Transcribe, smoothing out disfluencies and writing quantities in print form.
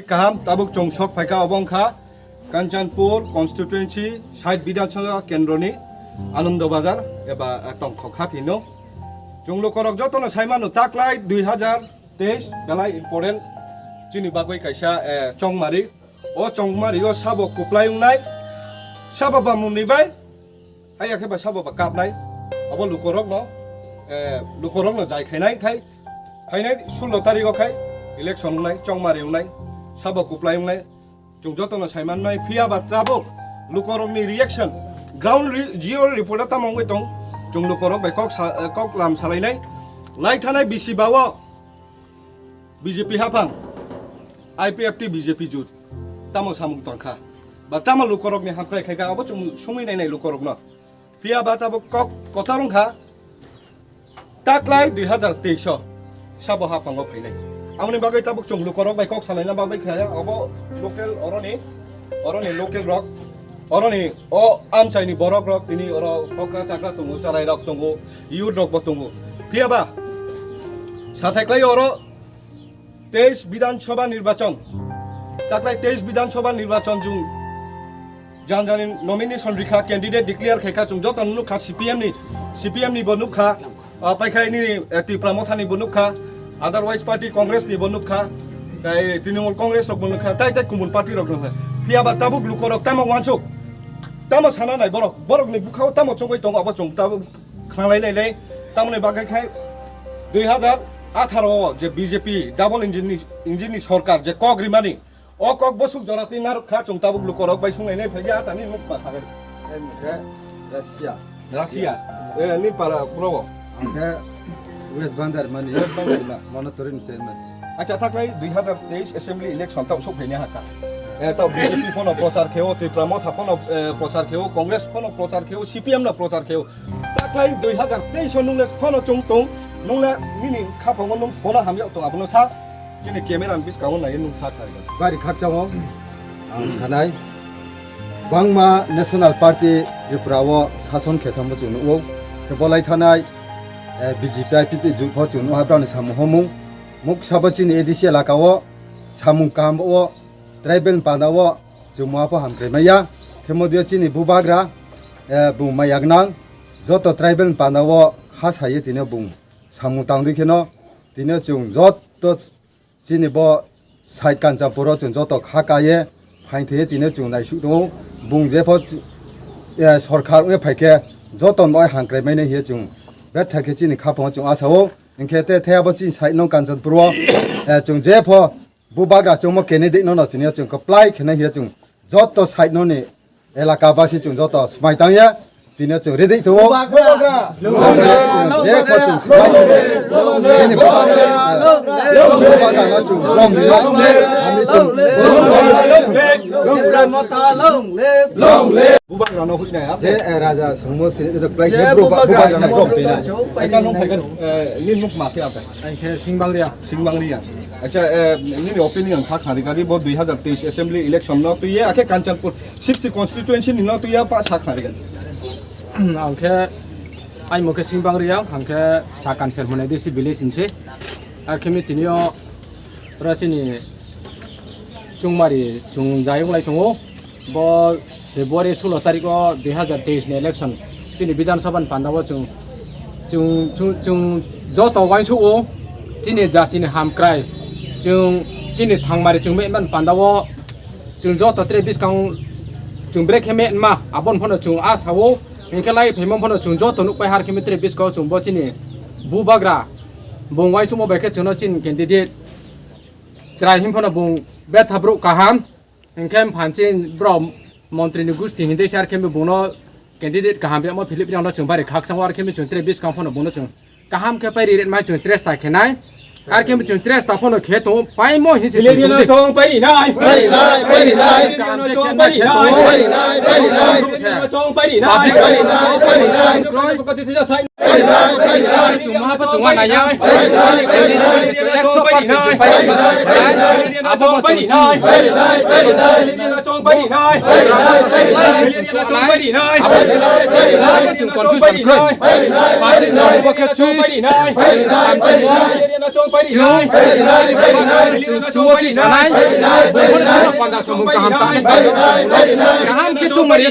Kaham tabuk chongsok phaika obongkha Kanchanpur constituency side Bidhansabha Kendroni Ananda Bazar eba tongkhokha thino jonglo korok jotono saimano taklai 2023 belai important chini bagoi kaisa chongmari o chongmari o sabo kuplai ungnai sabo bamuni bai ayakhe ba sabo ba kaplai abo lukorok no jai khainai khai 16 tarikh khai election ungnai chongmari ungnai sabo kuplai ungnai jongjotono saimanmai phiaba tabuk lukorokni reaction ground geo report ta mongoi tong jong lukorok bai kok lam salainai lai thanai bisi bawo BJP hapang IPFT BJP jut tamo samung tangkha ba tamo lukorok ni hakrai khaika abo sungui nai lukorok no phiaba tabuk kok kotarung kha taklai 2023 sabo hapang o phainai amni bagai tabuk jong lukorok bai kok salaina bagai khaya abo local oroni local rock oroni o amchaini borok rock tini oro kokra chakra tungu charai rock tungu youth rock tungu phiaba sathaklai oro 23 বিধানসভা নির্বাচন তাকলাই 23 বিধানসভা নির্বাচন জুং জানজানি nomination রিখা candidate declare খেকা জুং যতন নুখা সিপিএম নি বনুখা পাইখাই নি টিপ্রামথানি বনুখা আদারওয়াইজ পার্টি কংগ্রেস নি বনুখা তৃণমূল কংগ্রেস রক বনুখা তাই কুমুল পার্টি রক নখা ফিয়াবা তাবুক লুকরক তামা ওয়ানসুক তামা সানা নাই বরক নি বুখাও তামা চঙ্গই তং আবা চং তাবুক খাংলাই লাইলাই তামনে বাগাইখাই 2018 যে বিজেপি ডাবল ইঞ্জিননি সরকার যে কক রিমানি ও কক বসুক জরাতি নার খা চং তাবুক লুকরক বাই সুঙাইনাই ফাইয়া তানি মুখ পা সাগর রাশিয়া নি পারা pro West Bandar mani monitoring chairman. আচ্ছা থাকলাই 2023 অ্যাসেম্বলি ইলেকশন তাও সফাইনে হাকা তাও বিজেপি ফোন প্রচার খেও ত্রিপ্রামথ ফোন প্রচার খেও কংগ্রেস ফোন প্রচার খেও সিপিএম না প্রচার খেও থাকলাই 2023 নুংলে ফোন চংতং নুংলে নিনি খাফং নুং ফোন হামিয়াও তো আপনো ছা जिनि क्यामेरा बिस गाउन नाय नुं सा थारगोन Bari khakchamo sanai Bangma National Party Tripura sason khetham chu no ke bolai thanai BJP IPP ju pho chu no habran samu homung muk sabachini edisia lakawo samung kam o tribal padawo chu ma pho hamkre maya kemodio chini bubagra bu mayagnang joto tribal padawo khasaye tine bung samu tangdi kheno tine chung joto chini bo side kancha poro chung joto khakaye phainthe tine chung nai su do bung je pho sarkar ue phaike joton moi hangkre maine hi chung bet thake chini khapho chung asao inkete theabo chi side nong kancha poro chung je pho bubagra chung mo candidate no no chini chung apply khena hi chung joto side no ni elaka basi chung joto smai tangya tine chung ready to bubagra je pho chung chini bubagra no chung long ni ami chung bubagra no hui nai je raja sumos kini to play bubagra na prop pina acha nong phaigan nin nuk ma phia anh khe singbangria acha nin opinion tha khari gari bo 2023 assembly election no to ye akhe kanchanpur 60 constituency ni no to ya pa sa khari gari anh khe anh một cái sinh bang riang anh khe sa cancer mana di si village inse ar kemi tinio rachini chungmari chung jayung lai tongo bo February 16 tarikh 2023 ni election chini bidhan sabha pandawo chung joto waisu o chini jati ni hamkrai chini thangmari chung me man pandawo chung joto 23 kang chung break heme ma abon phono chung asawo engkelai phemom phono chung joto nuk pai har kemi 23 ko chung bo chini bubagra bung waisu mo beke chuno chin candidate chrai him phono bung bet habru kaham engkem phanchin brom মন্ত্রী নিগুস্তি হিন্দে সার কেমে বুনো candidate কাহাম রে মো Philip রে chung bari khak sang war kemi chung 23 kam phono buno chung kaham ke pai ri mai chung 3 ta khenai ar kemi chung 3 ta phono khe to pai mo hi se chong pai nai chong pai nai chung ma pa chung wa na ya chung pai abo mo chung chong pai nai chung confusion kre abo ke choice chung wa ki sanai, panda sumung kaham tan, kaham ki chung mari